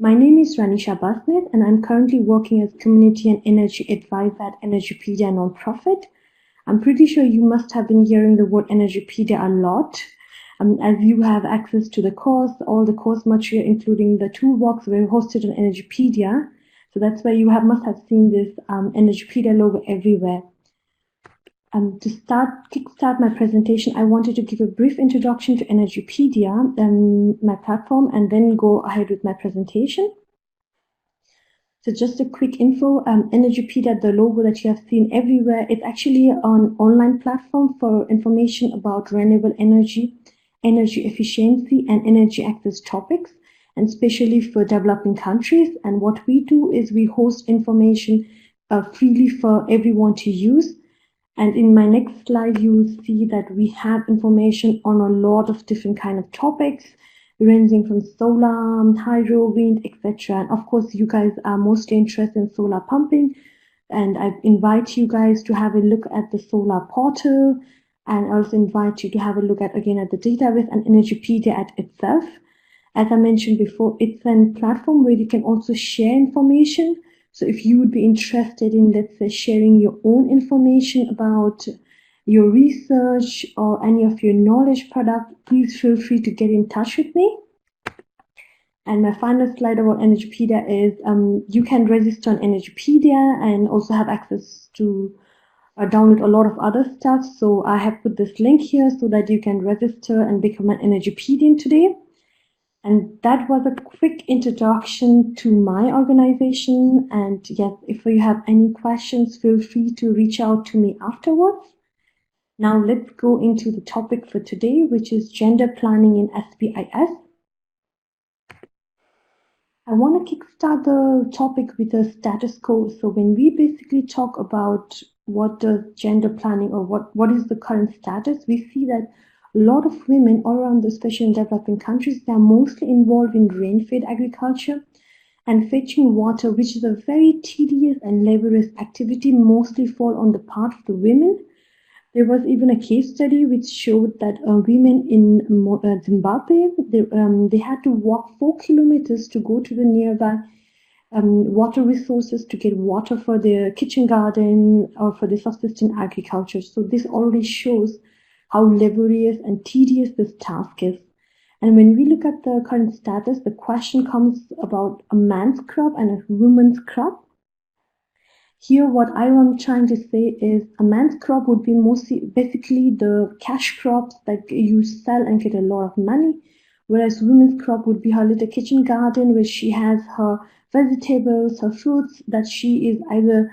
My name is Ranisha Basnet, and I'm currently working as Community and Energy Advisor at Energypedia nonprofit. I'm pretty sure you must have been hearing the word Energypedia a lot, as you have access to the course, all the course material, including the toolbox, were hosted on Energypedia. So that's why you must have seen this Energypedia logo everywhere. To kickstart my presentation, I wanted to give a brief introduction to Energypedia, my platform, and then go ahead with my presentation. So just a quick info, Energypedia, the logo that you have seen everywhere, it's actually an online platform for information about renewable energy, energy efficiency, and energy access topics, and especially for developing countries. And what we do is we host information freely for everyone to use. And in my next slide, you will see that we have information on a lot of different kind of topics, ranging from solar, hydro, wind, etc. And of course, you guys are mostly interested in solar pumping. And I invite you guys to have a look at the solar portal, and also invite you to have a look at the database and Energypedia at itself. As I mentioned before, it's a platform where you can also share information. So if you would be interested in, let's say, sharing your own information about your research or any of your knowledge product, please feel free to get in touch with me. And my final slide about Energypedia is you can register on Energypedia and also have access to download a lot of other stuff. So I have put this link here so that you can register and become an Energypedian today. And that was a quick introduction to my organization. And yes, if you have any questions, feel free to reach out to me afterwards. Now let's go into the topic for today, which is gender planning in SPIS. I want to kickstart the topic with a status quo. So when we basically talk about what does gender planning or what is the current status, we see that a lot of women all around, especially in developing countries, they are mostly involved in rain-fed agriculture and fetching water, which is a very tedious and laborious activity, mostly fall on the part of the women. There was even a case study which showed that women in Zimbabwe, they had to walk 4 kilometers to go to the nearby water resources to get water for their kitchen garden or for their subsistence agriculture. So this already shows how laborious and tedious this task is. And when we look at the current status, the question comes about a man's crop and a woman's crop. Here, what I am trying to say is a man's crop would be basically the cash crops that you sell and get a lot of money, whereas women's crop would be her little kitchen garden where she has her vegetables, her fruits that she is either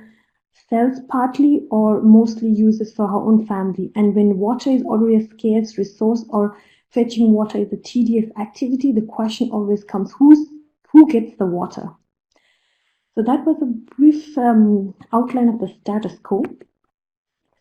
sells partly or mostly uses for her own family. And when water is already a scarce resource or fetching water is a tedious activity, the question always comes, who gets the water? So that was a brief outline of the status quo.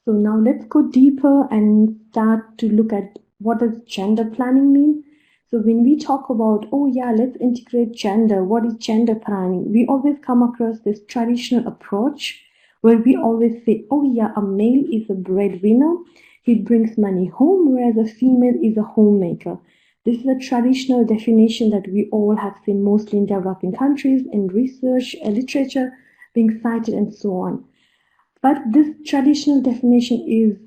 So now let's go deeper and start to look at what does gender planning mean. So when we talk about, oh yeah, let's integrate gender, what is gender planning? We always come across this traditional approach where we always say, oh yeah, a male is a breadwinner, he brings money home, whereas a female is a homemaker. This is a traditional definition that we all have seen mostly in developing countries, in research, literature being cited, and so on. But this traditional definition is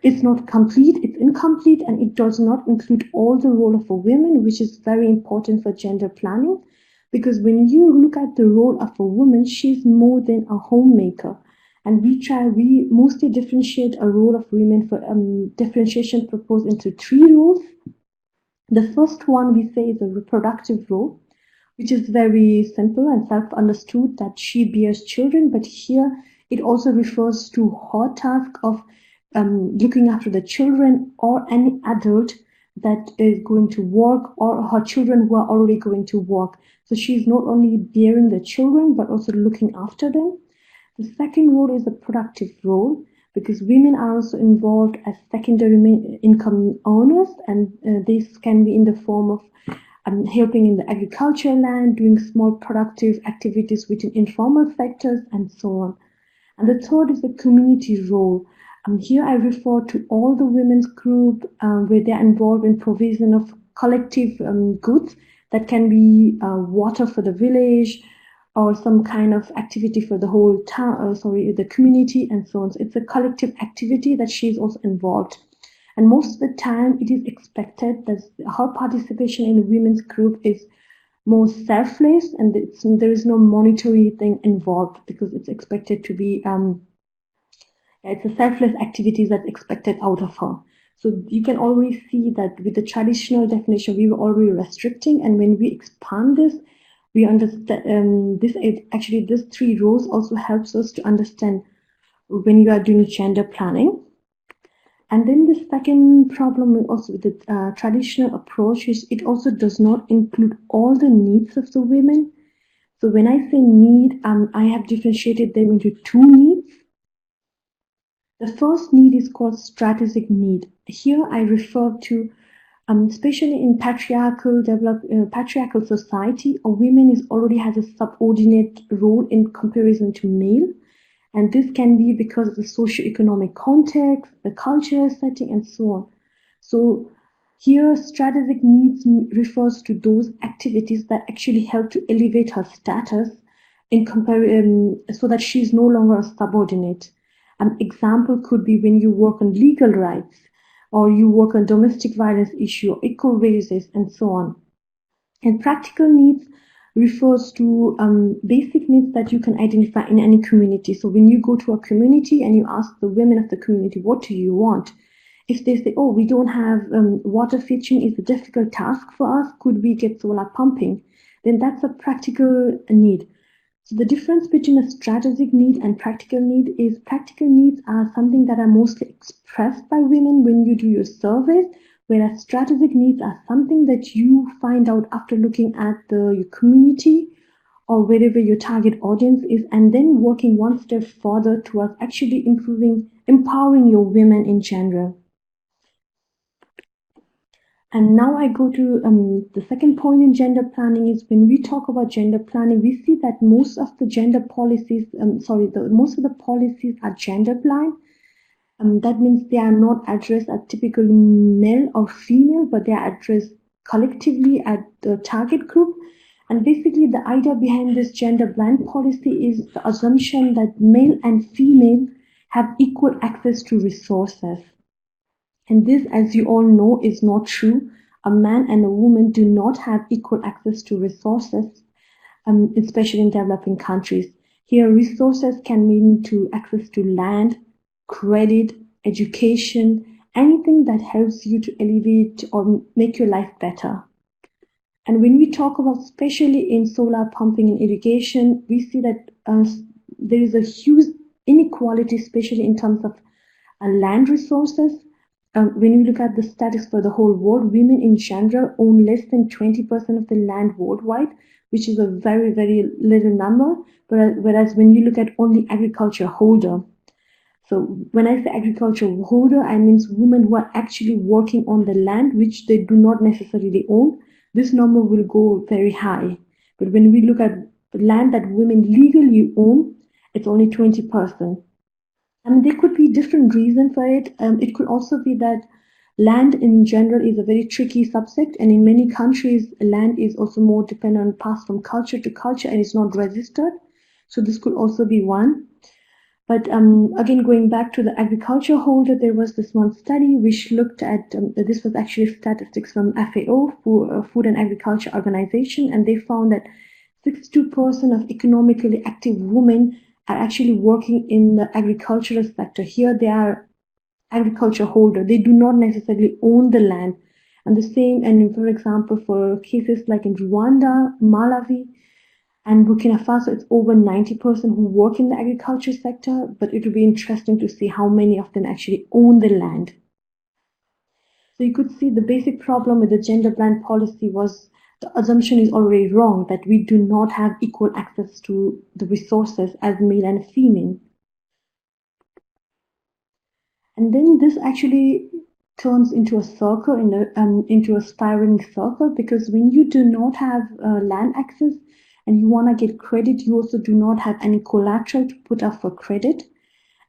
it's not complete, it's incomplete, and it does not include all the role of a woman, which is very important for gender planning. Because when you look at the role of a woman, she's more than a homemaker. And we mostly differentiate a role of women for differentiation proposed into 3 roles. The first one we say is a reproductive role, which is very simple and self-understood that she bears children. But here it also refers to her task of looking after the children or any adult that is going to work or her children who are already going to work. So she's not only bearing the children, but also looking after them. The second role is a productive role because women are also involved as secondary income earners, and this can be in the form of helping in the agricultural land, doing small productive activities within informal sectors, and so on. And the third is the community role. Here I refer to all the women's group where they're involved in provision of collective goods That can be water for the village, or some kind of activity for the whole town, the community, and so on. So it's a collective activity that she's also involved. And most of the time, it is expected that her participation in a women's group is more selfless, and there is no monetary thing involved, because it's expected to be it's a selfless activity that's expected out of her. So you can already see that with the traditional definition, we were already restricting, and when we expand this, we understand these three roles also helps us to understand when you are doing gender planning. And then the second problem also with the traditional approach is it also does not include all the needs of the women. So when I say need, I have differentiated them into two needs. The first need is called strategic need. Here I refer to, especially in patriarchal society, a woman already has a subordinate role in comparison to male. And this can be because of the socioeconomic context, the cultural setting, and so on. So here, strategic needs refers to those activities that actually help to elevate her status so that she is no longer a subordinate. An example could be when you work on legal rights, or you work on domestic violence issue, or equal wages, and so on. And practical needs refers to basic needs that you can identify in any community. So when you go to a community and you ask the women of the community, what do you want? If they say, oh, we don't have water fetching is a difficult task for us, could we get solar pumping? Then that's a practical need. So the difference between a strategic need and practical need is practical needs are something that are mostly expressed by women when you do your surveys, whereas strategic needs are something that you find out after looking at your community or wherever your target audience is, and then working one step further towards actually empowering your women in general. And now I go to the second point in gender planning is when we talk about gender planning, we see that most of the gender policies, most of the policies are gender blind. That means they are not addressed at typically male or female, but they are addressed collectively at the target group. And basically the idea behind this gender blind policy is the assumption that male and female have equal access to resources. And this, as you all know, is not true. A man and a woman do not have equal access to resources, especially in developing countries. Here, resources can mean to access to land, credit, education, anything that helps you to elevate or make your life better. And when we talk about, especially in solar pumping and irrigation, we see that there is a huge inequality, especially in terms of land resources. When you look at the statistics for the whole world, women in general own less than 20% of the land worldwide, which is a very, very little number. Whereas when you look at only agriculture holder, so when I say agriculture holder, I mean women who are actually working on the land, which they do not necessarily own, this number will go very high. But when we look at the land that women legally own, it's only 20%. And there could be different reasons for it. It could also be that land in general is a very tricky subject, and in many countries, land is also more dependent on passed from culture to culture and is not registered. So this could also be one. But again, going back to the agriculture holder, there was this one study which looked at, this was actually statistics from FAO, Food and Agriculture Organization, and they found that 62% of economically active women are actually working in the agricultural sector. Here they are agriculture holder. They do not necessarily own the land. And the same, and for example, for cases like in Rwanda, Malawi, and Burkina Faso, it's over 90% who work in the agriculture sector, but it will be interesting to see how many of them actually own the land. So you could see the basic problem with the gender blind policy was the assumption is already wrong, that we do not have equal access to the resources as male and female. And then this actually turns into a circle, into a spiraling circle, because when you do not have land access and you want to get credit, you also do not have any collateral to put up for credit.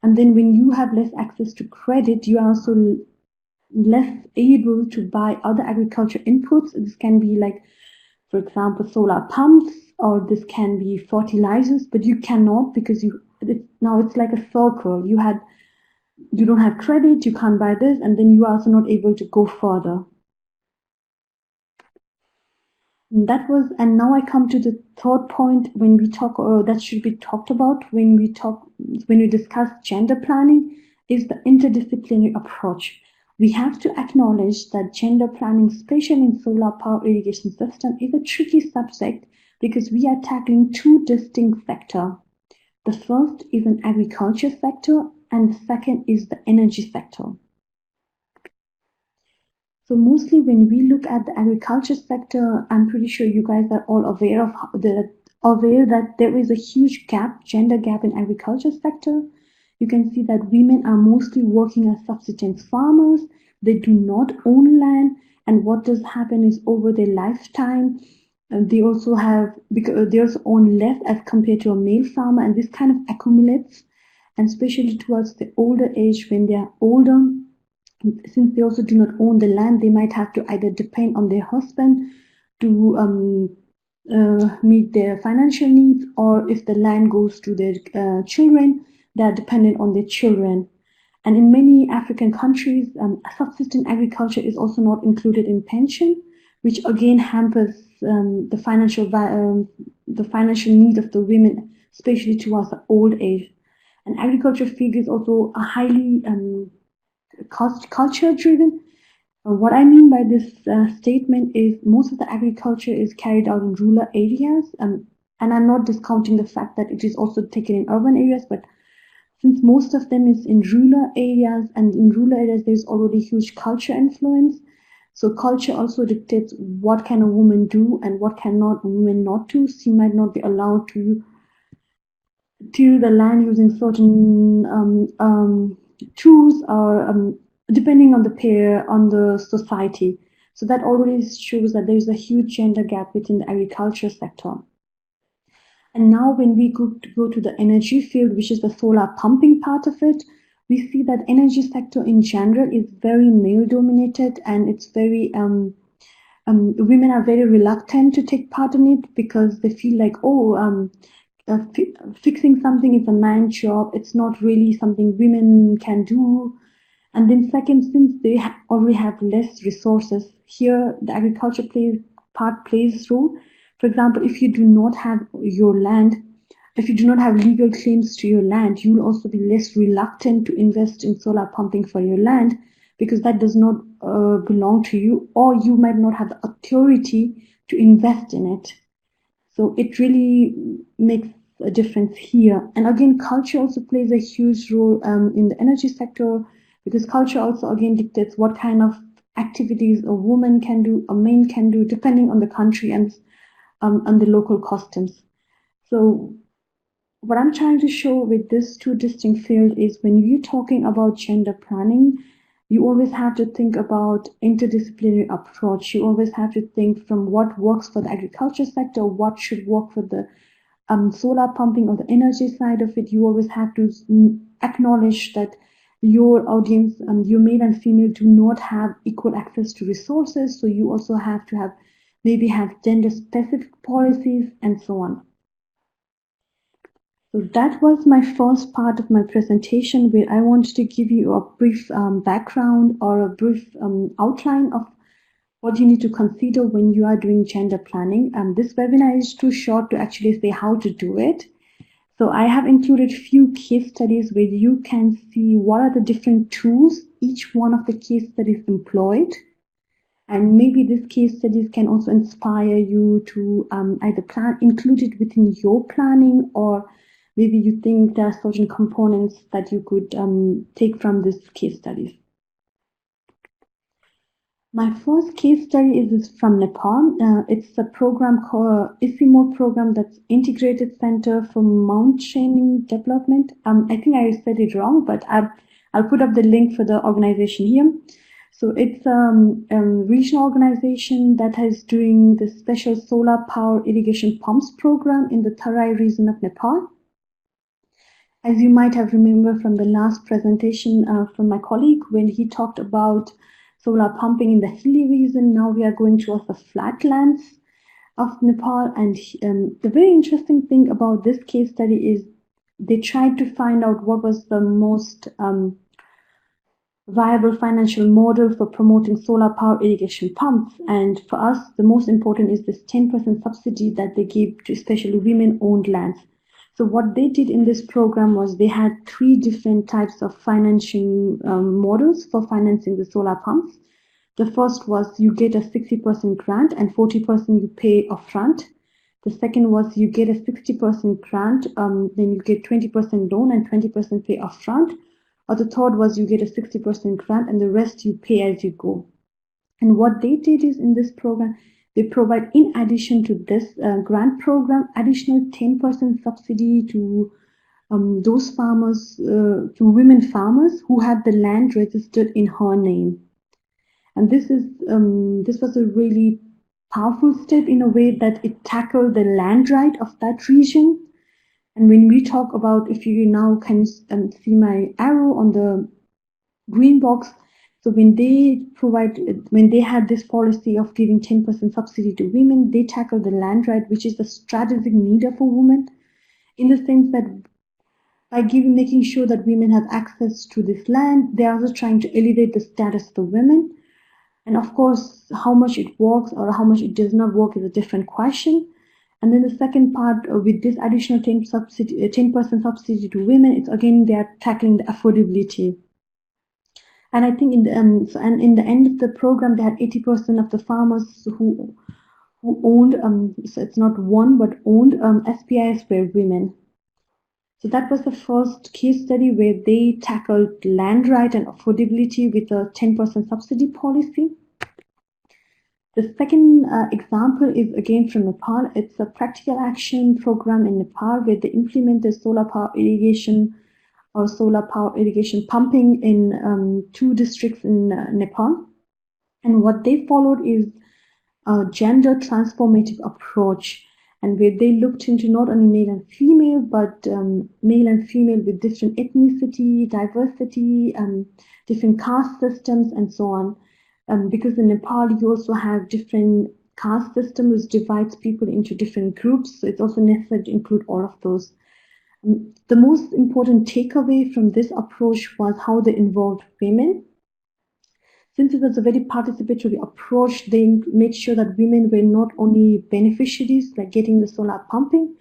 And then when you have less access to credit, you are also less able to buy other agriculture inputs. This can be like For example, solar pumps, or this can be fertilizers, but you cannot because now it's like a circle. You don't have credit, you can't buy this, and then you are also not able to go further. And now I come to the third point when we talk, that should be talked about when we discuss gender planning, is the interdisciplinary approach. We have to acknowledge that gender planning, especially in solar power irrigation system, is a tricky subject because we are tackling two distinct sectors. The first is an agriculture sector, and the second is the energy sector. So mostly when we look at the agriculture sector, I'm pretty sure you guys are all aware that there is a huge gender gap in agriculture sector. You can see that women are mostly working as subsistence farmers. They do not own land, and what does happen is over their lifetime, they also own less as compared to a male farmer, and this kind of accumulates, and especially towards the older age when they are older. Since they also do not own the land, they might have to either depend on their husband to meet their financial needs, or if the land goes to their children, they are dependent on their children. And in many African countries, subsistence agriculture is also not included in pension, which again hampers the financial need of the women, especially towards the old age. And agriculture field is also a highly culture driven. What I mean by this statement is most of the agriculture is carried out in rural areas, and I'm not discounting the fact that it is also taken in urban areas, but since most of them is in rural areas, and in rural areas there's already huge culture influence. So culture also dictates what can a woman do and what cannot a woman not do. She might not be allowed to till the land using certain tools, or depending on the pair, on the society. So that already shows that there is a huge gender gap within the agriculture sector. And now when we go to the energy field, which is the solar pumping part of it, we see that energy sector in general is very male dominated, and it's very women are very reluctant to take part in it because they feel like, fixing something is a man's job. It's not really something women can do. And then second, since they already have less resources, here the agriculture plays role. For example, if you do not have your land, if you do not have legal claims to your land, you will also be less reluctant to invest in solar pumping for your land because that does not belong to you, or you might not have the authority to invest in it. So it really makes a difference here. And again, culture also plays a huge role in the energy sector, because culture also again dictates what kind of activities a woman can do, a man can do, depending on the country and the local customs. So what I'm trying to show with this two distinct fields is when you're talking about gender planning, you always have to think about interdisciplinary approach. You always have to think from what works for the agriculture sector, what should work for the solar pumping or the energy side of it. You always have to acknowledge that your audience, your male and female, do not have equal access to resources. So you also have to maybe have gender specific policies and so on. So that was my first part of my presentation, where I wanted to give you a brief background or a brief outline of what you need to consider when you are doing gender planning. This webinar is too short to actually say how to do it. So I have included few case studies where you can see what are the different tools each one of the case studies employed. And maybe these case studies can also inspire you to either include it within your planning, or maybe you think there are certain components that you could take from these case studies. My first case study is from Nepal. It's a program called ISIMO program, that's Integrated Center for Mountaineering Development. I think I said it wrong, but I'll put up the link for the organization here. So it's a regional organization that is doing the special solar power irrigation pumps program in the Tarai region of Nepal. As you might have remembered from the last presentation from my colleague, when he talked about solar pumping in the hilly region, now we are going towards the flatlands. of Nepal. And the very interesting thing about this case study is they tried to find out what was the most viable financial model for promoting solar power irrigation pumps. And for us, the most important is this 10% subsidy that they give to especially women-owned lands. So what they did in this program was they had 3 different types of financing models for financing the solar pumps. The first was you get a 60% grant and 40% you pay upfront. The second was you get a 60% grant, then you get 20% loan and 20% pay upfront. Or the third was you get a 60% grant and the rest you pay as you go. And what they did is in this program, they provide, in addition to this grant program, additional 10% subsidy to those farmers, to women farmers who had the land registered in her name. And this was a really powerful step in a way that it tackled the land right of that region. And when we talk about, if you now can see my arrow on the green box, so when they had this policy of giving 10% subsidy to women, they tackled the land right, which is the strategic need of a woman, in the sense that by making sure that women have access to this land, they're also trying to elevate the status of the women. And of course, how much it works or how much it does not work is a different question. And then the second part, with this additional 10% subsidy to women, it's again they are tackling the affordability. And I think in the end of the program, they had 80% of the farmers who owned, so it's not one but owned SPIS were women. So that was the first case study where they tackled land right and affordability with a 10% subsidy policy. The second example is again from Nepal. It's a practical action program in Nepal where they implemented solar power irrigation or solar power irrigation pumping in 2 districts in Nepal. And what they followed is a gender transformative approach, and where they looked into not only male and female, but male and female with different ethnicity, diversity, different caste systems, and so on. Because in Nepal, you also have different caste systems which divides people into different groups. So it's also necessary to include all of those. The most important takeaway from this approach was how they involved women. Since it was a very participatory approach, they made sure that women were not only beneficiaries, like getting the solar pumping,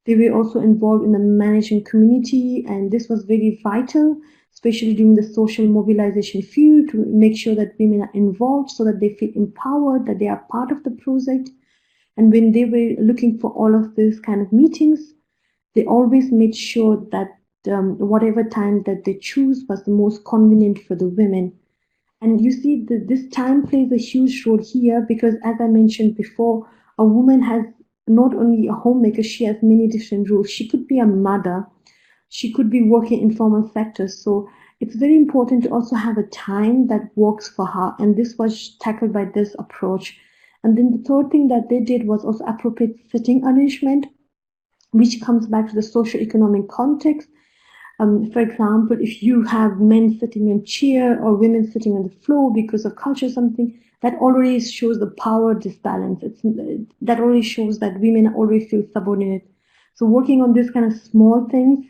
they were also involved in the managing community, and this was very vital, especially during the social mobilization field, to make sure that women are involved so that they feel empowered, that they are part of the project. And when they were looking for all of these kind of meetings, they always made sure that whatever time that they choose was the most convenient for the women. And you see that this time plays a huge role here because, as I mentioned before, a woman has not only a homemaker, she has many different roles. She could be a mother, she could be working in formal sectors. So it's very important to also have a time that works for her. And this was tackled by this approach. And then the third thing that they did was also appropriate sitting arrangement, which comes back to the socio-economic context. For example, if you have men sitting in chair or women sitting on the floor because of culture or something, that already shows the power disbalance. That already shows that women already feel subordinate. So working on this kind of small things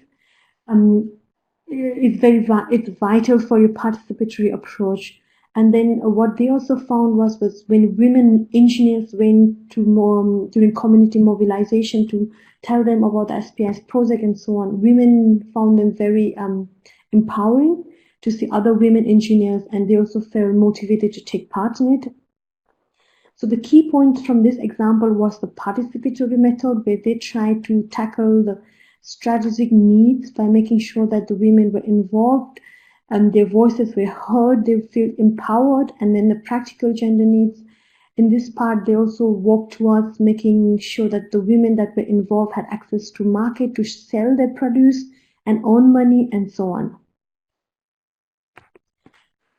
it's vital for your participatory approach. And then what they also found was when women engineers went to more during community mobilization to tell them about the SPIS project and so on, women found them very empowering to see other women engineers, and they also felt motivated to take part in it. So the key point from this example was the participatory method, where they tried to tackle the strategic needs by making sure that the women were involved and their voices were heard, they feel empowered. And then the practical gender needs, in this part, they also worked towards making sure that the women that were involved had access to market to sell their produce and earn money and so on.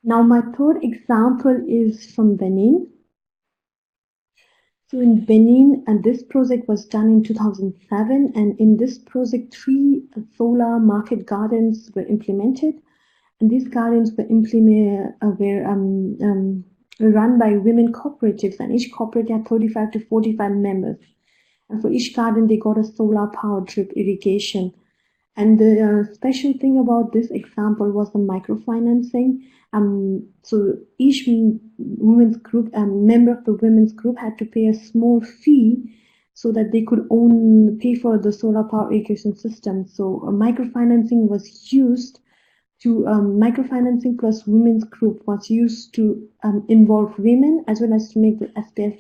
Now my third example is from Benin. So in Benin, and this project was done in 2007, and in this project, 3 solar market gardens were implemented, and these gardens were run by women cooperatives, and each cooperative had 35 to 45 members. And for each garden, they got a solar powered drip irrigation. And the special thing about this example was the microfinancing. So each women's group, member of the women's group, had to pay a small fee so that they could pay for the solar power irrigation system. So microfinancing was used to microfinancing plus women's group was used to involve women as well as to make the SPIS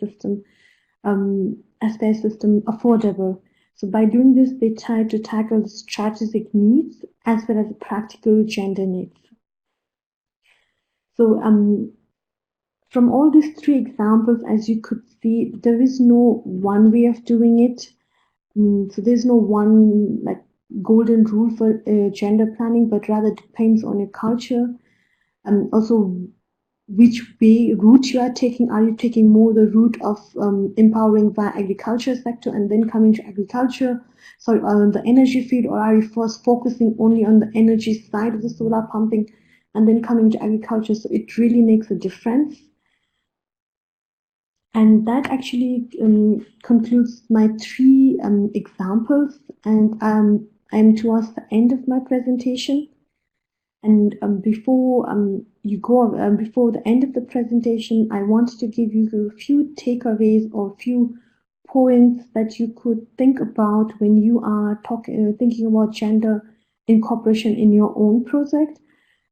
system affordable. So by doing this, they tried to tackle the strategic needs as well as the practical gender needs. So from all these three examples, as you could see, there is no one way of doing it. So there's no one like golden rule for gender planning, but rather depends on your culture. And also which route you are taking. Are you taking more the route of empowering via agriculture sector and then coming to agriculture, the energy field, or are you first focusing only on the energy side of the solar pumping and then coming to agriculture? So it really makes a difference. And that actually concludes my three examples, and I'm towards the end of my presentation. And before before the end of the presentation, I wanted to give you a few takeaways or a few points that you could think about when you are thinking about gender incorporation in your own project.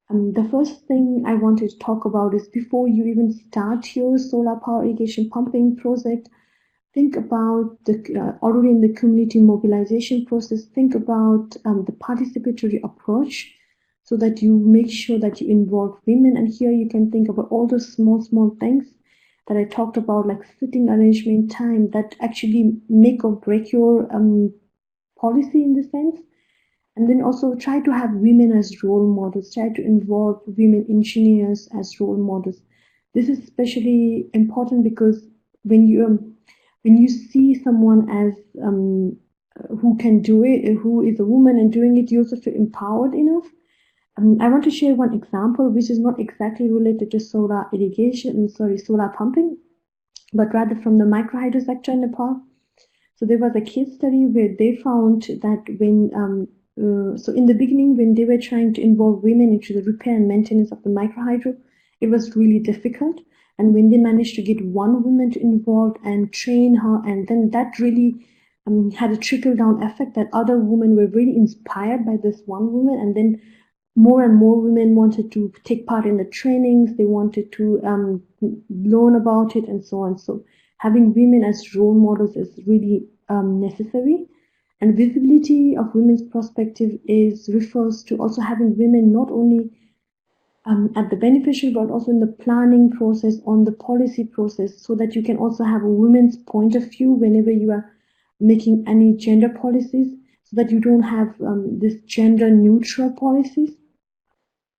The first thing I wanted to talk about is before you even start your solar power irrigation pumping project, think about already in the community mobilization process, think about the participatory approach, so that you make sure that you involve women. And here you can think about all those small things that I talked about, like sitting arrangement time, that actually make or break your policy in the sense. And then also try to have women as role models, try to involve women engineers as role models. This is especially important because when you see someone as who can do it, who is a woman and doing it, you also feel empowered enough. I want to share one example which is not exactly related to solar pumping, but rather from the microhydro sector in Nepal. So there was a case study where they found that so in the beginning, when they were trying to involve women into the repair and maintenance of the microhydro, it was really difficult. And when they managed to get one woman to involve and train her, and then that really had a trickle down effect that other women were really inspired by this one woman, and then more and more women wanted to take part in the trainings, they wanted to learn about it, and so on. So having women as role models is really necessary. And visibility of women's perspective refers to also having women not only at the beneficial, but also in the planning process, on the policy process, so that you can also have a women's point of view whenever you are making any gender policies, so that you don't have this gender neutral policies.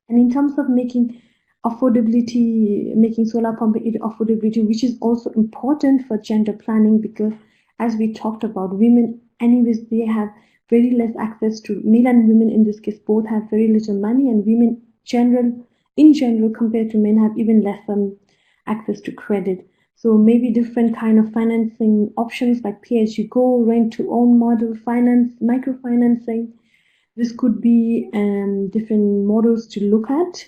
And in terms of making solar pumping affordability, which is also important for gender planning, because as we talked about, women, anyways, they have very less access to, male and women in this case both have very little money, and women in general compared to men have even less access to credit. So maybe different kind of financing options like pay-as-you-go, rent-to-own model, finance, microfinancing. This could be different models to look at.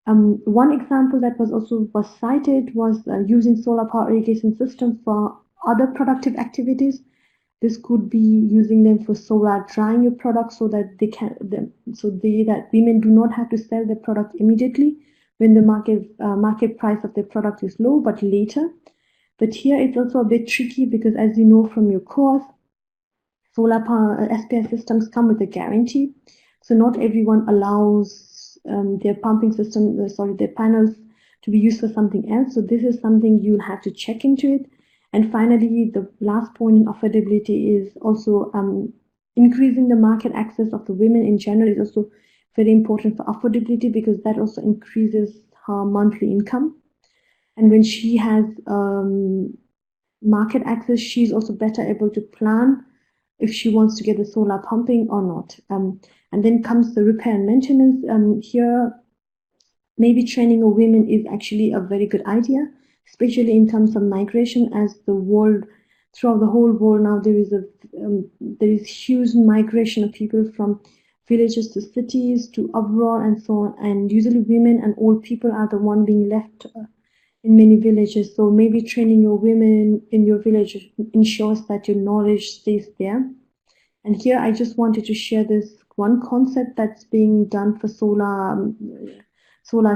One example that was cited was using solar power irrigation system for other productive activities. This could be using them for solar drying your product, so that that women do not have to sell their product immediately when the market price of their product is low, but later. But here it's also a bit tricky because, as you know from your course, solar power SPIS systems come with a guarantee. So not everyone allows their their panels to be used for something else. So this is something you'll have to check into it. And finally, the last point in affordability is also increasing the market access of the women in general is also very important for affordability, because that also increases her monthly income. And when she has market access, she's also better able to plan if she wants to get the solar pumping or not. And then comes the repair and maintenance. Here, maybe training of women is actually a very good idea, especially in terms of migration, as the world, throughout the whole world now, there is huge migration of people from villages to cities to abroad and so on. And usually women and old people are the one being left in many villages. So maybe training your women in your village ensures that your knowledge stays there. And here I just wanted to share this one concept that's being done for solar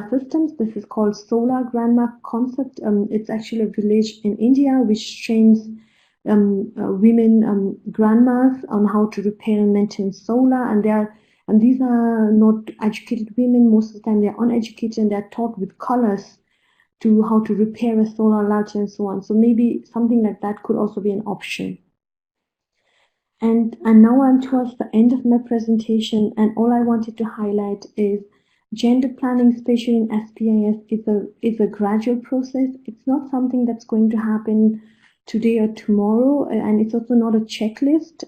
systems. This is called Solar Grandma concept. It's actually a village in India which trains women, grandmas, on how to repair and maintain solar. And these are not educated women. Most of the time they're uneducated, and they're taught with colors to how to repair a solar light and so on. So maybe something like that could also be an option. And now I'm towards the end of my presentation, and all I wanted to highlight is gender planning, especially in SPIS, is a gradual process. It's not something that's going to happen today or tomorrow, and it's also not a checklist,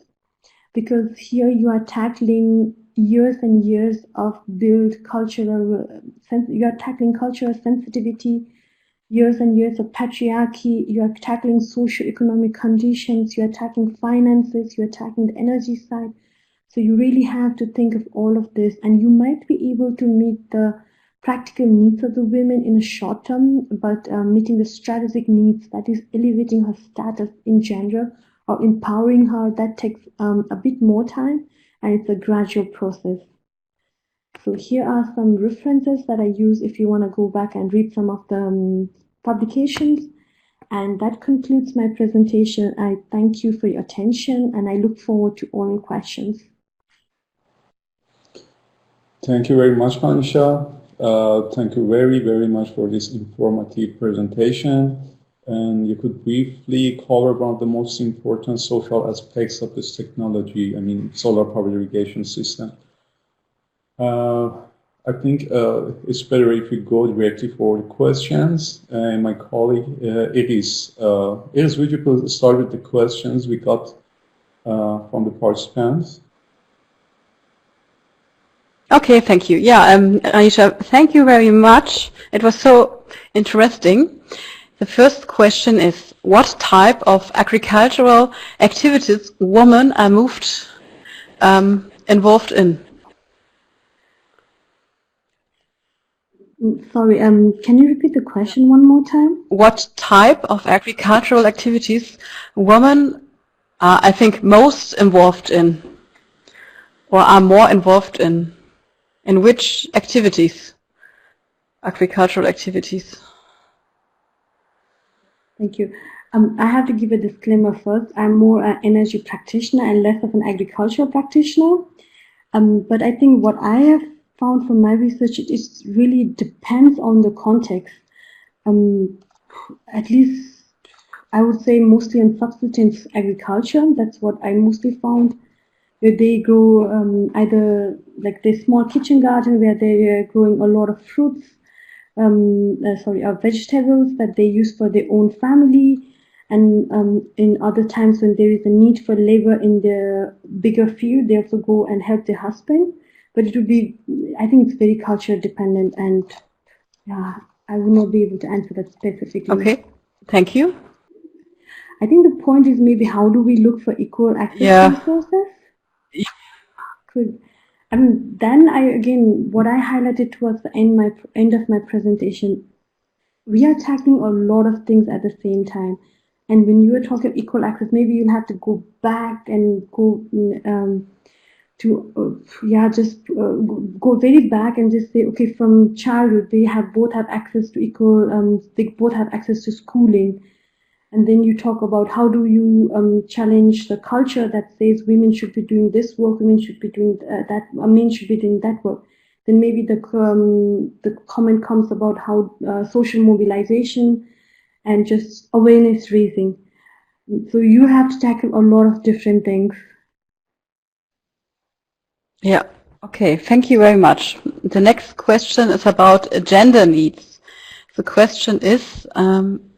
because here you are tackling years and years of built cultural, you are tackling cultural sensitivity, years and years of patriarchy, you are tackling socio-economic conditions, you are tackling finances, you are tackling the energy side. So you really have to think of all of this, and you might be able to meet the practical needs of the women in a short term, but meeting the strategic needs, that is elevating her status in gender or empowering her, that takes a bit more time, and it's a gradual process. So here are some references that I use if you want to go back and read some of the publications. And that concludes my presentation. I thank you for your attention, and I look forward to all your questions. Thank you very much, Ranisha. Thank you very, very much for this informative presentation. And you could briefly cover one of the most important social aspects of this technology, I mean, solar powered irrigation system. I think it's better if we go directly for the questions. And my colleague, it is would you please start with the questions we got from the participants? Okay, thank you. Yeah, Aisha, thank you very much. It was so interesting. The first question is, what type of agricultural activities women are involved in? Sorry, can you repeat the question one more time? What type of agricultural activities women are, I think, most involved in, or are more involved in? In which activities? Agricultural activities. Thank you. I have to give a disclaimer first. I'm more an energy practitioner and less of an agricultural practitioner. But I think what I have found from my research, it really depends on the context. At least I would say mostly in subsistence agriculture. That's what I mostly found, where they grow either like the small kitchen garden where they're growing a lot of fruits, vegetables that they use for their own family, and in other times when there is a need for labor in the bigger field, they also go and help their husband. But it would be, I think it's very culture dependent, and yeah, I will not be able to answer that specifically. Okay, thank you. I think the point is maybe how do we look for equal access to resources? Good. Then what I highlighted towards the end of my presentation, we are tackling a lot of things at the same time. And when you are talking equal access, maybe you'll have to go back and go go very back and just say, okay, from childhood, they both have access to equal, they both have access to schooling. And then you talk about how do you challenge the culture that says women should be doing this work, women should be doing that, men should be doing that work. Then maybe the comment comes about how social mobilization and just awareness raising. So you have to tackle a lot of different things. Yeah, okay, thank you very much. The next question is about gender needs. The question is,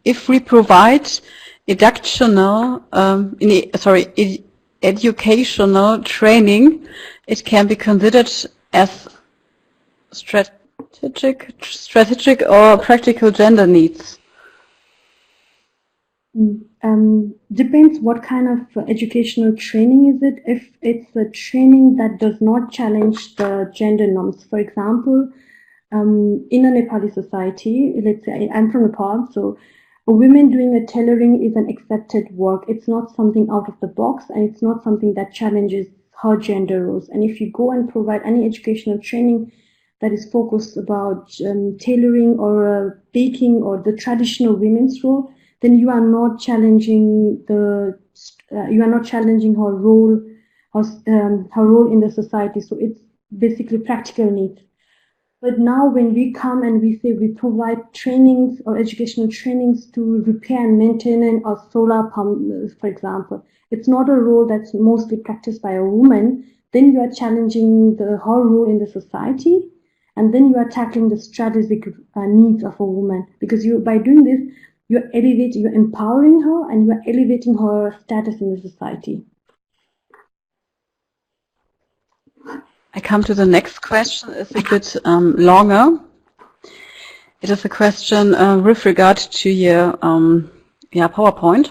if we provide educational training, it can be considered as strategic or practical gender needs? Depends what kind of educational training is it. If it's a training that does not challenge the gender norms, for example, in a Nepali society, let's say I'm from Nepal, so a woman doing a tailoring is an accepted work. It's not something out of the box, and it's not something that challenges her gender roles. And if you go and provide any educational training that is focused about tailoring or baking or the traditional women's role, then you are not challenging her role, her role in the society. So it's basically practical needs. But now when we come and we say we provide trainings or educational trainings to repair and maintain a solar pump, for example, it's not a role that's mostly practiced by a woman. Then you are challenging her role in the society, and then you are tackling the strategic needs of a woman. Because by doing this, you're empowering her, and you're elevating her status in the society. I come to the next question. It's a bit longer. It is a question with regard to your PowerPoint.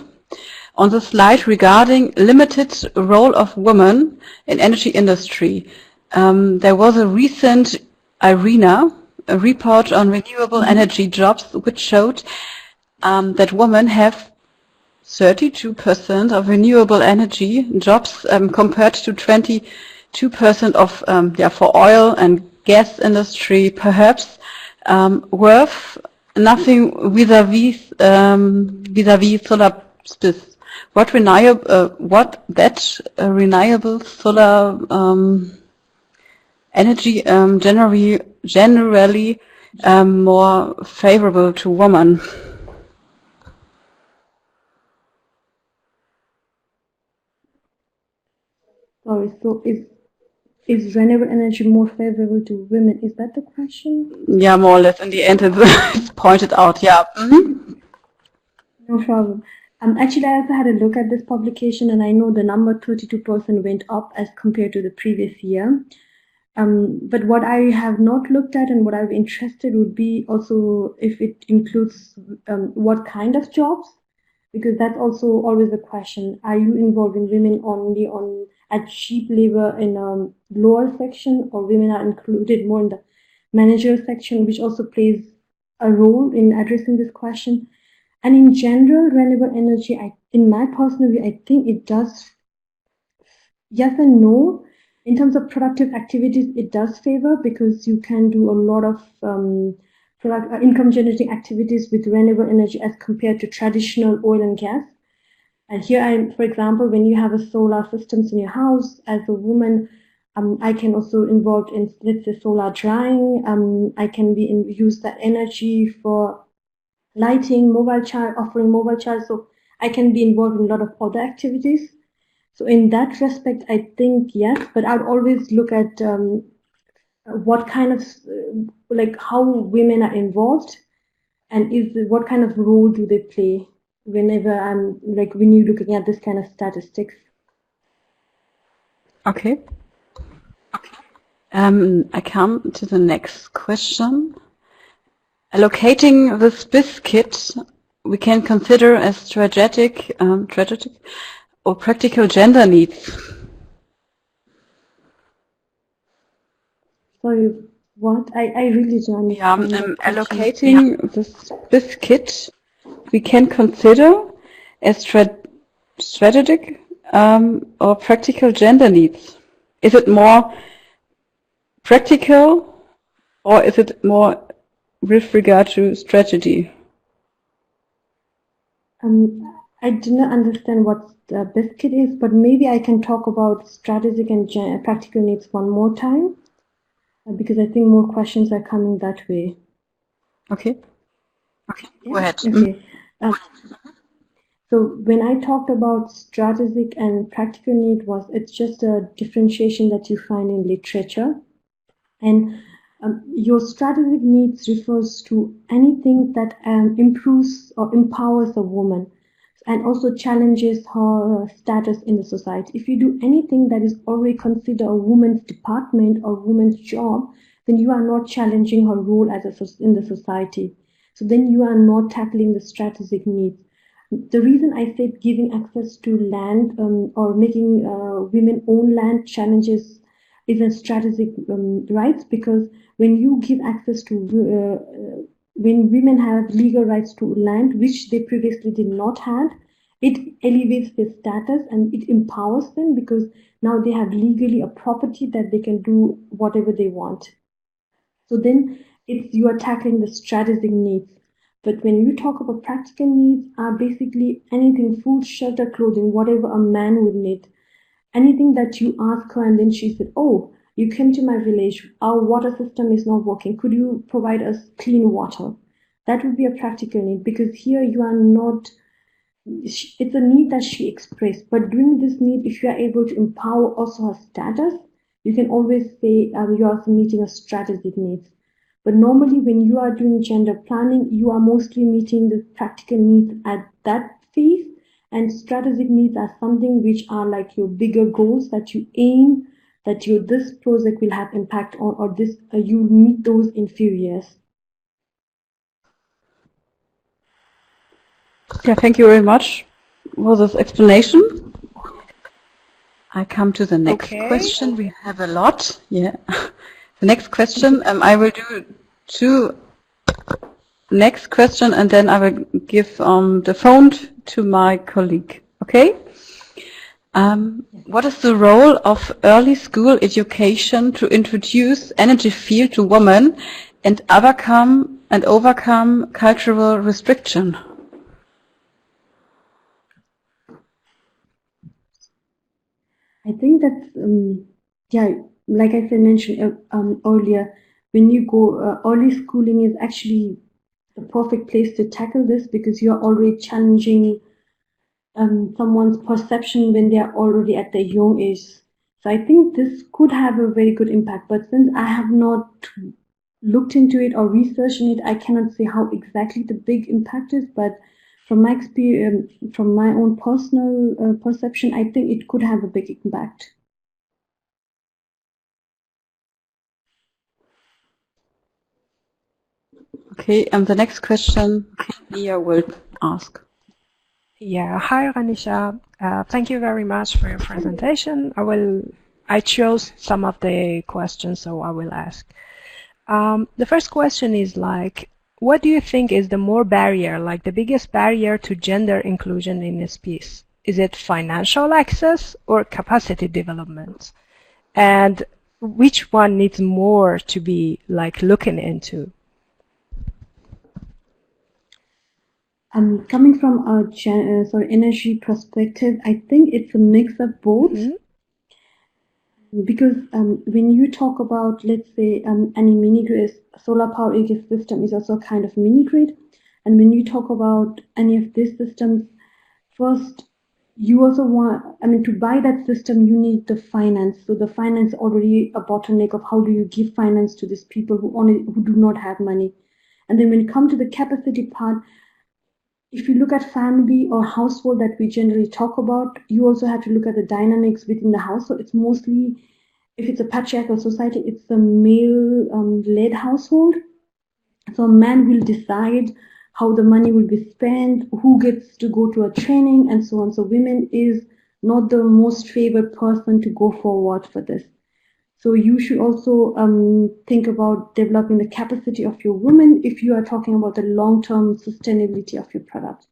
On the slide regarding limited role of women in energy industry, there was a recent IRENA, a report on renewable energy jobs, which showed that women have 32% of renewable energy jobs compared to 22% of for oil and gas industry, perhaps worth nothing vis-a-vis solar SPIS. What renewable solar energy generally more favorable to women? Sorry, so is renewable energy more favorable to women? Is that the question? Yeah, more or less. In the end, it's pointed out. Yeah. Mm-hmm. No problem. Actually, I also had a look at this publication, and I know the number 32% went up as compared to the previous year. But what I have not looked at and what I'm interested would be also if it includes what kind of jobs, because that's also always a question. Are you involving women only at cheap labor in a lower section, or women are included more in the manager section, which also plays a role in addressing this question? And in general, renewable energy, in my personal view, I think it does, yes and no. In terms of productive activities, it does favor, because you can do a lot of income generating activities with renewable energy as compared to traditional oil and gas. And here, for example, when you have a solar systems in your house, as a woman, I can also involved in, let's say, solar drying. I can use that energy for lighting, offering mobile charge. So I can be involved in a lot of other activities. So in that respect, I think yes, but I'd always look at what kind of, how women are involved, and what kind of role do they play when you're looking at this kind of statistics. Okay. I come to the next question. Allocating the SPIS kit we can consider as strategic or practical gender needs. Sorry, what? I really don't understand. Allocating the SPIS kit we can consider as strategic or practical gender needs. Is it more practical, or is it more with regard to strategy? I do not understand what the biscuit is, but maybe I can talk about strategic and practical needs one more time, because I think more questions are coming that way. Okay. Yeah? Go ahead. Okay. So when I talked about strategic and practical need, it's just a differentiation that you find in literature. And your strategic needs refers to anything that improves or empowers a woman and also challenges her status in the society. If you do anything that is already considered a woman's department or woman's job, then you are not challenging her role as in the society. So then you are not tackling the strategic needs. The reason I said giving access to land or making women own land challenges is a strategic rights, because when you give access to when women have legal rights to land, which they previously did not have, it elevates their status and it empowers them, because now they have legally a property that they can do whatever they want. So then you are tackling the strategic needs. But when you talk about practical needs, are basically anything: food, shelter, clothing, whatever a man would need. Anything that you ask her and then she said, oh, you came to my village, our water system is not working, could you provide us clean water? That would be a practical need, because here you are not, it's a need that she expressed. But doing this need, if you are able to empower also her status, you can always say you are also meeting a strategic needs. But normally when you are doing gender planning, you are mostly meeting the practical needs at that phase, and strategic needs are something which are like your bigger goals that you aim that this project will have impact on, or this you meet those in few years. Yeah, thank you very much for this explanation. I come to the next question. We have a lot. Yeah. The next question, I will do two next question, and then I will give the phone to my colleague. Okay? What is the role of early school education to introduce energy field to women and overcome cultural restriction? I think that's, yeah, like I said, mentioned earlier, when you go, early schooling is actually the perfect place to tackle this, because you're already challenging someone's perception when they are already at their young age. So I think this could have a very good impact. But since I have not looked into it or researched it, I cannot say how exactly the big impact is. But from my experience, from my own personal perception, I think it could have a big impact. Okay, and the next question Mia will ask. Yeah, hi Ranisha. Thank you very much for your presentation. I chose some of the questions, so I will ask. The first question is like, what do you think is the more barrier, like the biggest barrier to gender inclusion in SPIS? Is it financial access or capacity development? And which one needs more to be like looking into? Coming from a energy perspective, I think it's a mix of both. Mm-hmm. Because when you talk about, let's say, any mini grid, solar power irrigation system is also a kind of mini grid. And when you talk about any of these systems, first, you also want, to buy that system, you need the finance. So the finance already a bottleneck of how do you give finance to these people who do not have money. And then when you come to the capacity part, if you look at family or household that we generally talk about, you also have to look at the dynamics within the house. So it's mostly, if it's a patriarchal society, it's a male-led household. So a man will decide how the money will be spent, who gets to go to a training, and so on. So women is not the most favored person to go forward for this. So you should also think about developing the capacity of your women if you are talking about the long-term sustainability of your product.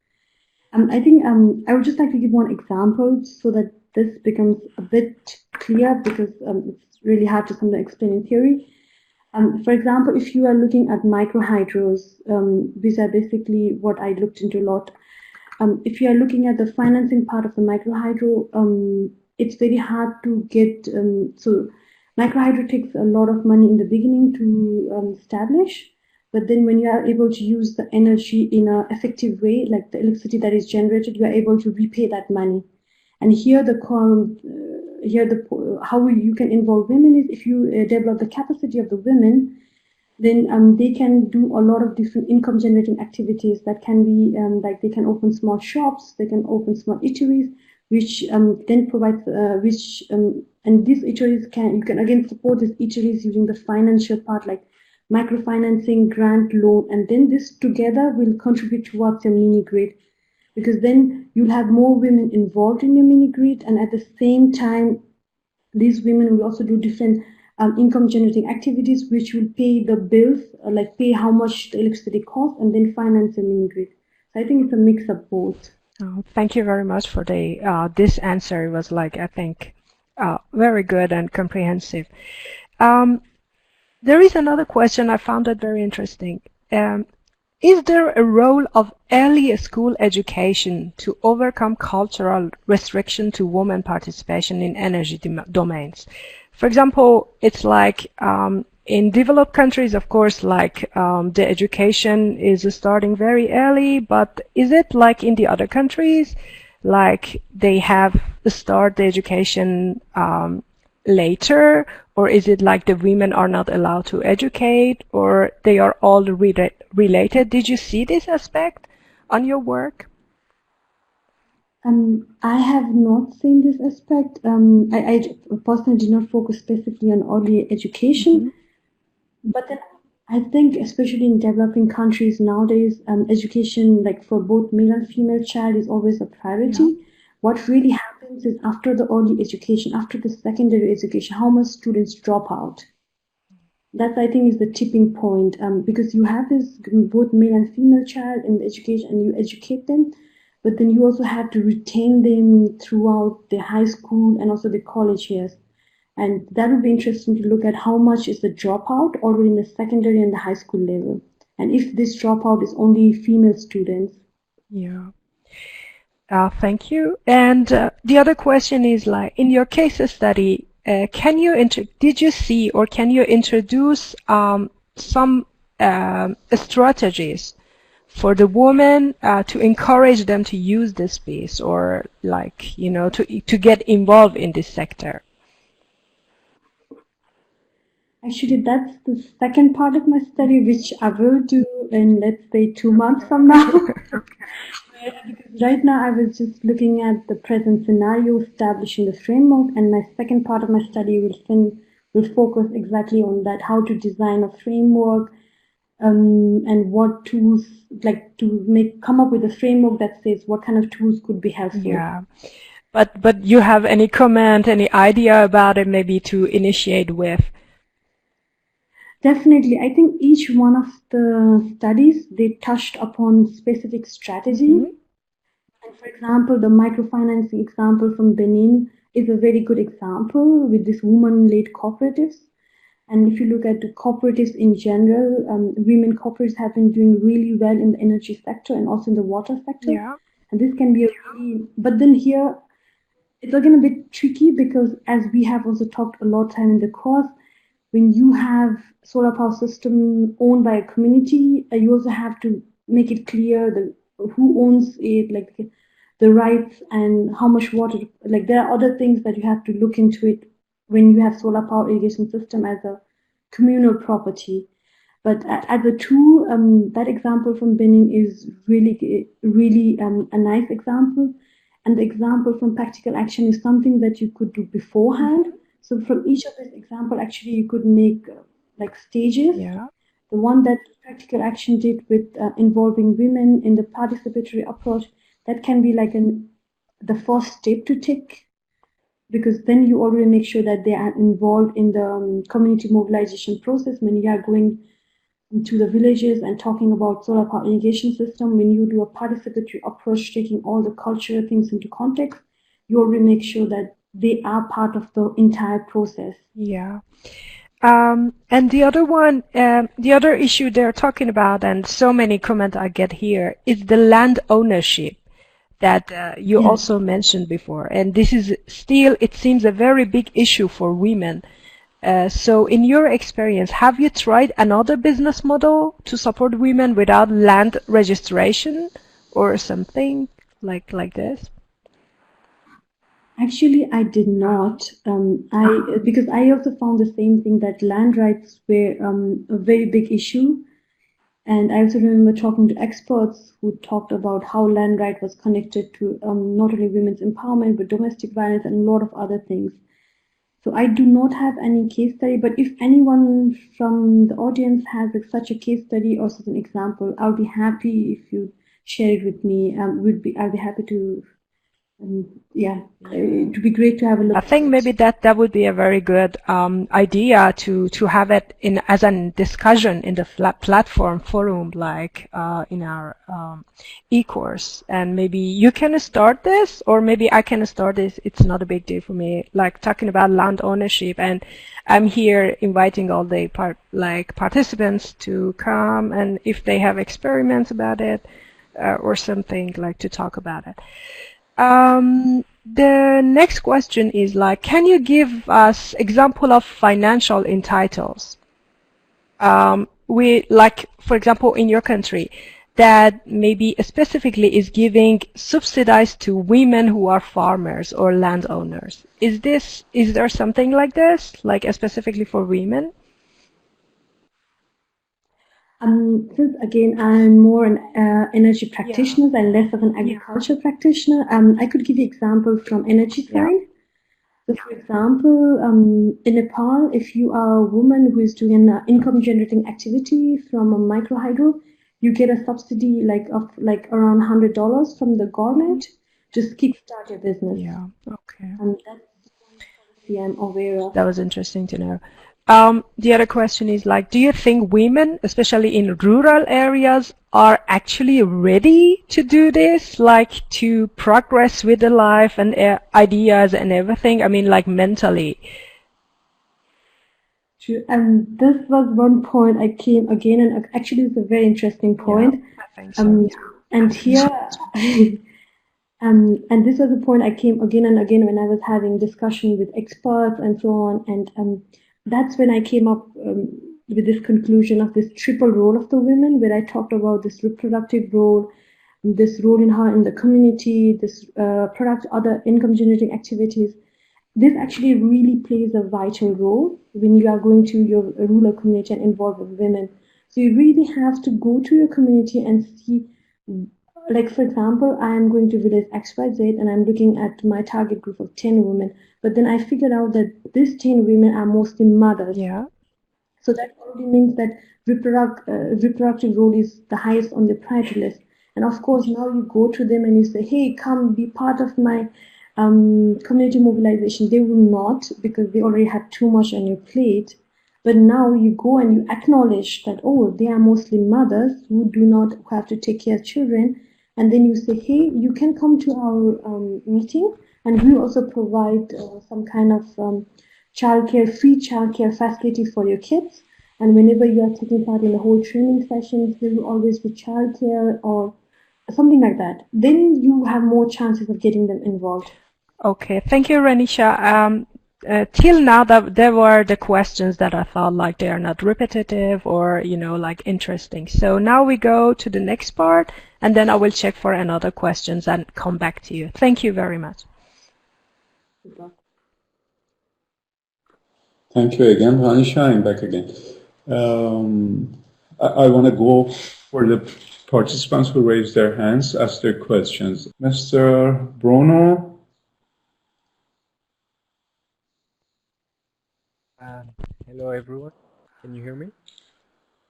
I think I would just like to give one example so that this becomes a bit clear, because it's really hard to sometimes explain in theory. For example, if you are looking at microhydros, these are basically what I looked into a lot. If you are looking at the financing part of the microhydro, it's very hard to get, so microhydro takes a lot of money in the beginning to establish, but then when you are able to use the energy in an effective way, like the electricity that is generated, you are able to repay that money. And here how you can involve women is if you develop the capacity of the women, then they can do a lot of different income generating activities that can be like they can open small shops, they can open small eateries, which then provides and these eateries you can again support these eateries using the financial part like microfinancing, grant, loan, and then this together will contribute towards your mini grid, because then you'll have more women involved in your mini grid, and at the same time these women will also do different income generating activities which will pay the bills, like pay how much the electricity costs and then finance the mini grid. So I think it's a mix of both. Oh, thank you very much for the this answer. It was like, I think, very good and comprehensive. There is another question. I found that very interesting. Is there a role of early school education to overcome cultural restriction to women participation in energy domains? For example, it's like in developed countries, of course, like the education is starting very early, but is it like in the other countries, like they have start the education later, or is it like the women are not allowed to educate, or they are all related? Did you see this aspect on your work? I have not seen this aspect. I personally did not focus specifically on early education, but then I think especially in developing countries nowadays, education like for both male and female child is always a priority. Yeah. What really happens is after the early education, after the secondary education, how much students drop out. That I think is the tipping point, because you have this both male and female child in education and you educate them, but then you also have to retain them throughout the high school and also the college years. And that would be interesting to look at how much is the dropout already in the secondary and the high school level. And if this dropout is only female students. Yeah. Thank you. And the other question is, like, in your case study, did you see or can you introduce some strategies for the women to encourage them to use this space, or like, you know, to get involved in this sector? Actually, that's the second part of my study, which I will do in, let's say, 2 months from now. Because right now I was just looking at the present scenario, establishing the framework, and my second part of my study will focus exactly on that, how to design a framework, and what tools, like to come up with a framework that says what kind of tools could be helpful. Yeah, but you have any comment, any idea about it, maybe to initiate with? Definitely. I think each one of the studies, they touched upon specific strategy. And for example, the microfinancing example from Benin is a very good example with these women-led cooperatives. And if you look at the cooperatives in general, women cooperatives have been doing really well in the energy sector and also in the water sector. Yeah. And this can be a really, but then here, it's again a bit tricky because as we have also talked a lot of time in the course, when you have solar power system owned by a community, you also have to make it clear who owns it, like the rights and how much water. Like there are other things that you have to look into it when you have solar power irrigation system as a communal property. But as a tool, that example from Benin is really a nice example. And the example from practical action is something that you could do beforehand. So from each of this example, actually, you could make like stages. Yeah. The one that practical action did with involving women in the participatory approach, that can be like the first step to take, because then you already make sure that they are involved in the community mobilization process when you are going to the villages and talking about solar power irrigation system. When you do a participatory approach, taking all the cultural things into context, you already make sure that they are part of the entire process. Yeah. And the other one, the other issue they're talking about, and so many comments I get here, is the land ownership that you also mentioned before. And this is still, it seems, a very big issue for women. So in your experience, have you tried another business model to support women without land registration or something like this? Actually, I did not. Because I also found the same thing, that land rights were a very big issue. And I also remember talking to experts who talked about how land right was connected to not only women's empowerment, but domestic violence and a lot of other things. So I do not have any case study, but if anyone from the audience has such a case study or such an example, I'll be happy if you share it with me. I'll be happy to. Yeah, it would be great to have a look. I think maybe that would be a very good idea to have it in as a discussion in the platform forum, like in our e-course. And maybe you can start this, or maybe I can start this. It's not a big deal for me. Like talking about land ownership, and I'm here inviting all the participants to come, and if they have experiments about it or something, like to talk about it. The next question is like, can you give us example of financial entitles? For example, in your country, that maybe specifically is giving subsidized to women who are farmers or landowners. Is there something like this, like specifically for women? Since again I'm more an energy practitioner and less of an agriculture practitioner, I could give you example from energy side. So for example, in Nepal, if you are a woman who is doing an income generating activity from a micro hydro, you get a subsidy of around $100 from the government to kickstart your business. Yeah, okay. And that's one policy I'm aware of. That was interesting to know. The other question is like, do you think women, especially in rural areas, are actually ready to do this, like to progress with the life and ideas and everything? I mean, like mentally. True. And this was one point I came again, and actually it's a very interesting point. Yeah, I think so. And here, and this was a point I came again and again when I was having discussion with experts and so on, and that's when I came up with this conclusion of this triple role of the women, where I talked about this reproductive role, this role in the community, this other income generating activities. This actually really plays a vital role when you are going to your rural community and involve with women. So you really have to go to your community and see, like for example, I am going to village XYZ and I'm looking at my target group of 10 women, but then I figured out that these 10 women are mostly mothers. Yeah. So that already means that reproductive role is the highest on the priority list. And of course, now you go to them and you say, hey, come be part of my community mobilization. They will not, because they already had too much on your plate. But now you go and you acknowledge that, oh, they are mostly mothers who do not have to take care of children. And then you say, hey, you can come to our meeting, and we also provide some kind of free childcare facility for your kids. And whenever you are taking part in the whole training sessions, there will always be childcare or something like that. Then you have more chances of getting them involved. Okay, thank you, Ranisha. Till now, there were the questions that I thought like they are not repetitive or, like interesting. So now we go to the next part, and then I will check for another questions and come back to you. Thank you very much. Thank you again, Ranisha. I'm back again. I want to go for the participants who raised their hands, ask their questions. Mr. Bruno. Hello, everyone. Can you hear me?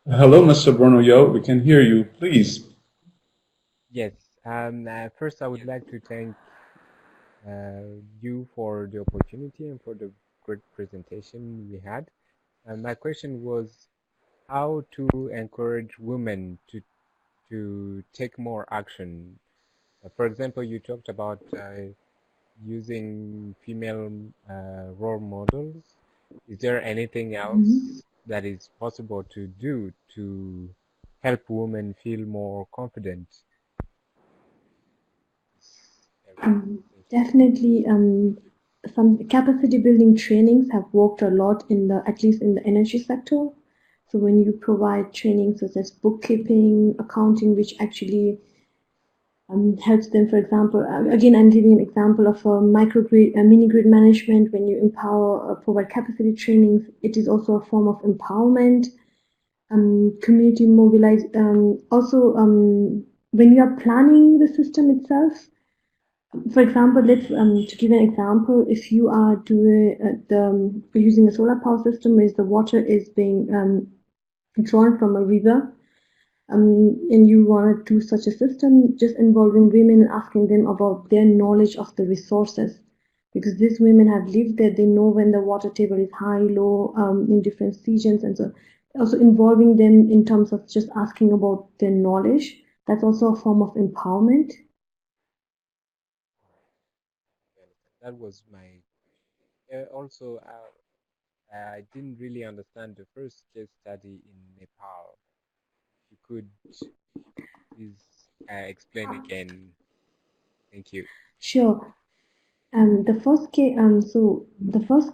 Hello, Mr. Bruno. Yeah, we can hear you. Please. Yes. First, I would like to thank you for the opportunity and for the great presentation we had. My question was how to encourage women to take more action. For example, you talked about using female role models. Is there anything else that is possible to do to help women feel more confident? Definitely, some capacity building trainings have worked a lot at least in the energy sector. So when you provide trainings such as bookkeeping, accounting, which actually helps them, for example, again, I'm giving an example of a microgrid, mini-grid management. When you provide capacity trainings, it is also a form of empowerment, community mobilize. Also, when you are planning the system itself, For example, let's to give an example, if you are doing using a solar power system where the water is being drawn from a river, and you want to do such a system, just involving women and asking them about their knowledge of the resources, because these women have lived there, they know when the water table is high, low, in different seasons, and so also involving them in terms of just asking about their knowledge. That's also a form of empowerment. That was my. Also, I didn't really understand the first case study in Nepal. You could please explain again. Thank you. Sure. The first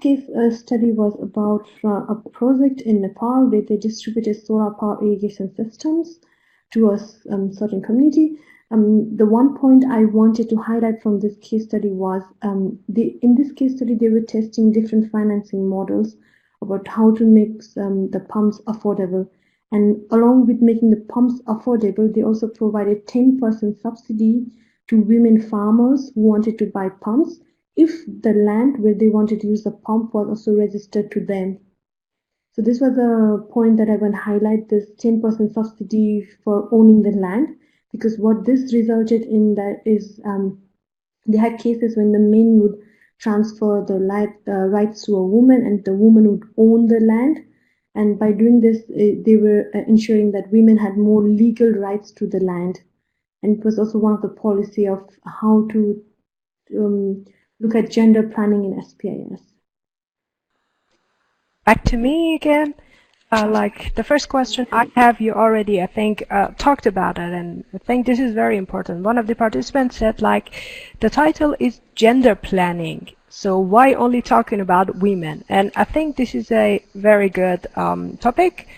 case study was about a project in Nepal where they distributed solar power irrigation systems to a certain community. The one point I wanted to highlight from this case study was in this case study they were testing different financing models about how to make the pumps affordable. And along with making the pumps affordable, they also provided 10% subsidy to women farmers who wanted to buy pumps if the land where they wanted to use the pump was also registered to them. So this was a point that I want to highlight, this 10% subsidy for owning the land, because what this resulted in that is they had cases when the men would transfer the rights to a woman and the woman would own the land. And by doing this, they were ensuring that women had more legal rights to the land. And it was also one of the policy of how to look at gender planning in SPIS. Back to me again. Like the first question I have, you already, I think, talked about it, and I think this is very important. One of the participants said, like, the title is gender planning, so why only talking about women? And I think this is a very good topic,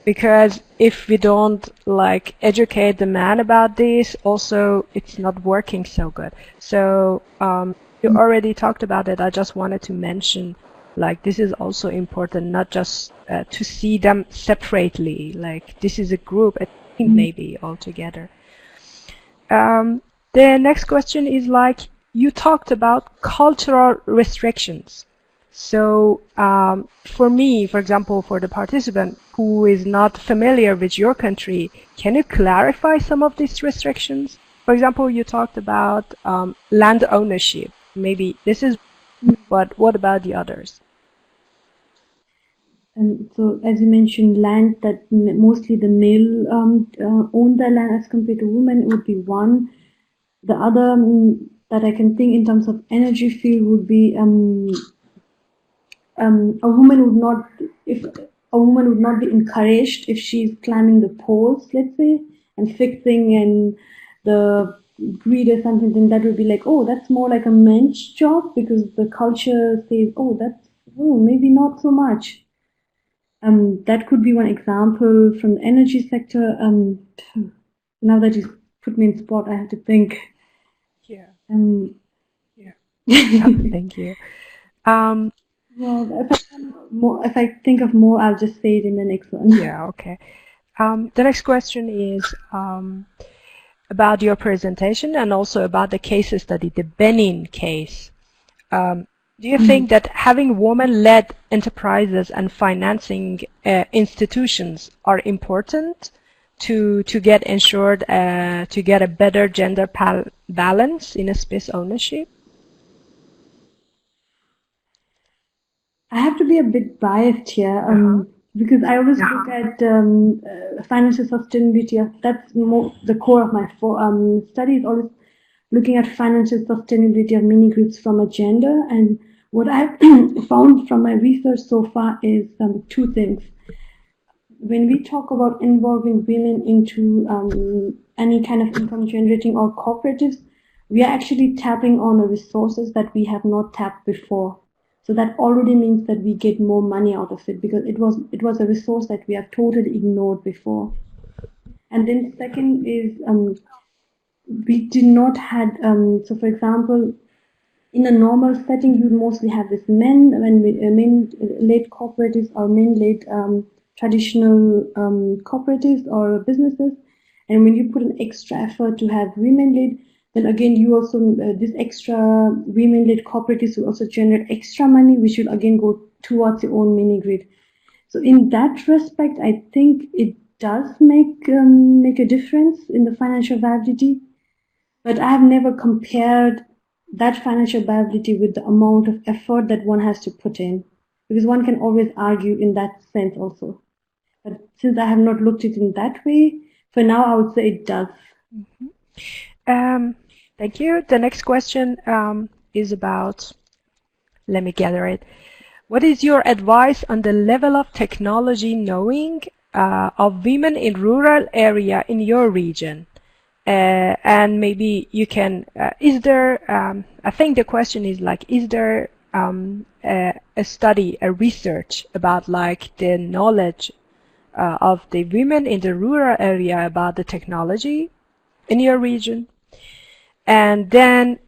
because if we don't like educate the man about this, also it's not working so good. So you already talked about it. I just wanted to mention, like, this is also important, not just to see them separately. Like, this is a group, a team maybe altogether. The next question is, like, you talked about cultural restrictions. So for me, for example, for the participant who is not familiar with your country, can you clarify some of these restrictions? For example, you talked about land ownership. Maybe this is, but what about the others? And so, as you mentioned, land that mostly the male own the land as compared to women would be one. The other that I can think in terms of energy field would be a woman would not, if a woman would not be encouraged if she's climbing the poles, let's say, and fixing and the grid or something, then that would be like, oh, that's more like a men's job, because the culture says, maybe not so much. That could be one example from the energy sector. Now that you put me in spot, I have to think. Yeah. Yeah. Thank you. Well, if I think of more, I'll just say it in the next one. Yeah. Okay. The next question is about your presentation and also about the case study, the Benin case. Do you think that having women-led enterprises and financing institutions are important to get ensured to get a better gender balance in a SPIS ownership? I have to be a bit biased here because I always look at financial sustainability. That's more the core of my studies. Always looking at financial sustainability of mini grids from a gender. And what I've found from my research so far is two things. When we talk about involving women into any kind of income generating or cooperatives, we are actually tapping on resources that we have not tapped before. So that already means that we get more money out of it, because it was a resource that we have totally ignored before. And then second is we did not had so for example, in a normal setting you mostly have this men-led cooperatives or men-led traditional cooperatives or businesses, and when you put an extra effort to have women-led, then again you also this extra women-led cooperatives will also generate extra money, which will again go towards your own mini grid. So in that respect, I think it does make a difference in the financial viability, but I have never compared that financial viability with the amount of effort that one has to put in, because one can always argue in that sense also. But since I have not looked at it in that way, for now I would say it does. Thank you. The next question is about, let me gather it. What is your advice on the level of technology knowing of women in rural area in your region? And maybe you can, is there, I think the question is like, is there a study, a research about like the knowledge of the women in the rural area about the technology in your region? And then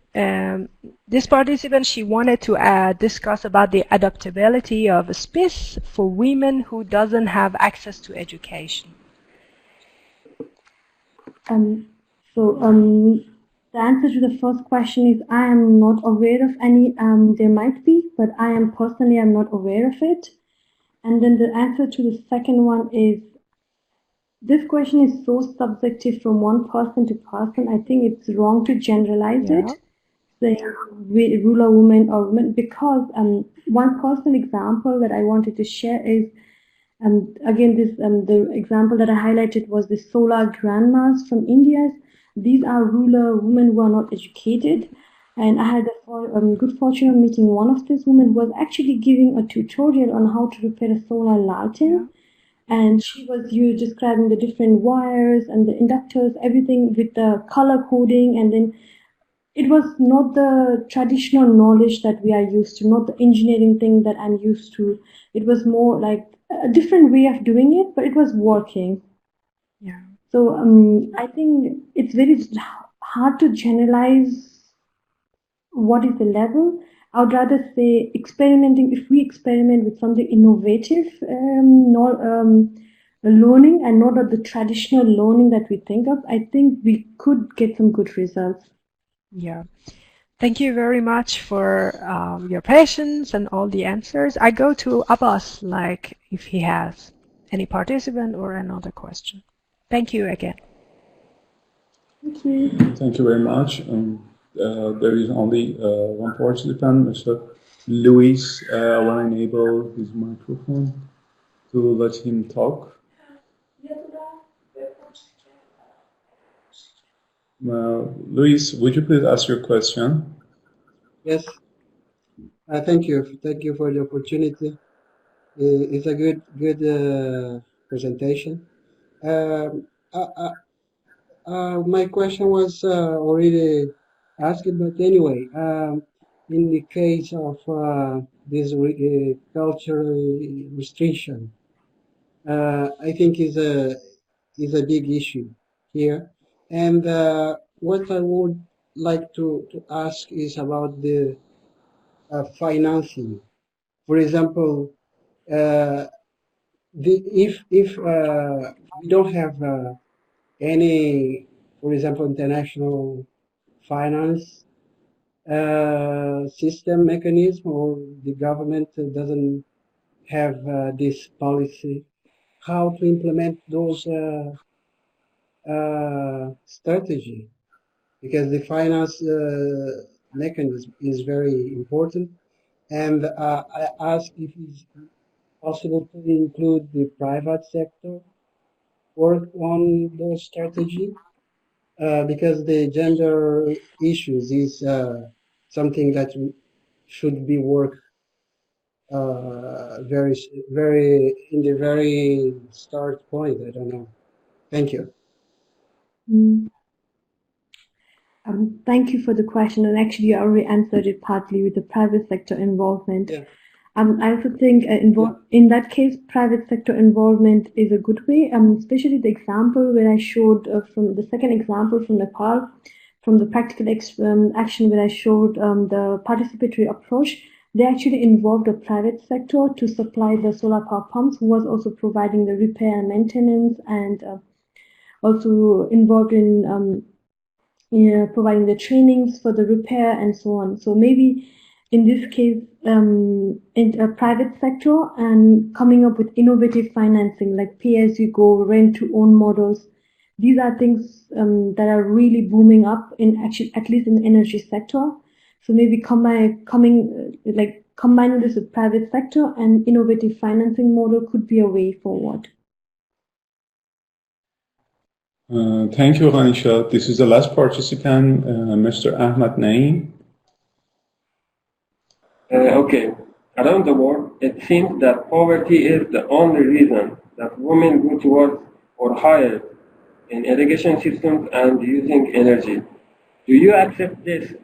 this participant, she wanted to discuss about the adaptability of a SPIS for women who doesn't have access to education. The answer to the first question is I am not aware of any. There might be, but I am personally I'm not aware of it. And then the answer to the second one is, this question is so subjective from one person to person. I think it's wrong to generalize it, say rural women or women, because one personal example that I wanted to share is, again, this the example that I highlighted was the solar grandmas from India. These are rural women who are not educated, and I had the good fortune of meeting one of these women who was actually giving a tutorial on how to repair a solar lantern. And she was describing the different wires and the inductors, everything with the color coding. And then it was not the traditional knowledge that we are used to, not the engineering thing that I'm used to. It was more like a different way of doing it, but it was working. Yeah. So I think it's very hard to generalize what is the level. I would rather say experimenting, if we experiment with something innovative, learning and not the traditional learning that we think of, I think we could get some good results. Yeah. Thank you very much for your patience and all the answers. I go to Abbas, like if he has any participant or another question. Thank you again. Thank you. Thank you very much. There is only one participant, Mr. Luis. I want to enable his microphone to let him talk. Luis, would you please ask your question? Yes. Thank you. Thank you for the opportunity. It's a good presentation. My question was already asked, but anyway, in the case of this cultural restriction, I think is a big issue here. And what I would like to ask is about the financing. For example, if we don't have any, for example, international finance system mechanism, or the government doesn't have this policy, how to implement those strategy, because the finance mechanism is very important. And I ask if it's possible to include the private sector work on those strategy, because the gender issues is something that should be worked very in the very start point. I don't know. Thank you. Thank you for the question, and actually you already answered it partly with the private sector involvement. Yeah. I also think in that case, private sector involvement is a good way, especially the example where I showed from the second example from Nepal, from the practical action where I showed the participatory approach. They actually involved the private sector to supply the solar power pumps, who was also providing the repair and maintenance, and also involved in providing the trainings for the repair and so on. So maybe in this case, in a private sector and coming up with innovative financing like pay-as-you-go, rent-to-own models. These are things that are really booming up in actually, at least in the energy sector. So maybe combining this with private sector and innovative financing model could be a way forward. Thank you, Ranisha. This is the last participant, Mr. Ahmad Naeem. Okay. Around the world, it seems that poverty is the only reason that women go to work or hire in irrigation systems and using energy. Do you accept this?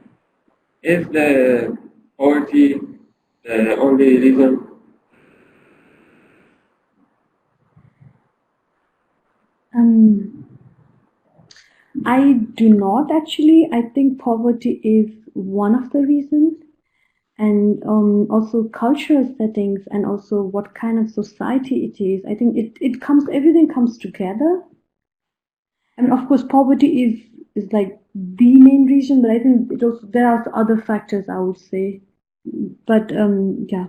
Is the poverty the only reason? I do not actually. I think poverty is one of the reasons, and also cultural settings, and also what kind of society it is. I think everything comes together. And of course, poverty is like the main reason, but I think there are other factors, I would say. But yeah.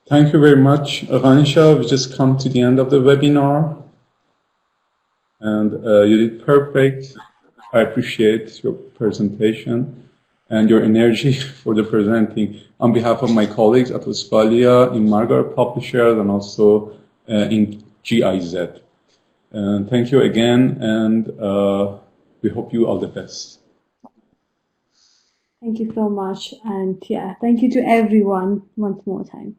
Thank you very much, Ranisha. We just come to the end of the webinar. And you did perfect. I appreciate your presentation and your energy for the presenting. On behalf of my colleagues at Westphalia, in Margaret Publishers, and also in GIZ. Thank you again, and we hope you all the best. Thank you so much, and yeah, thank you to everyone once more time.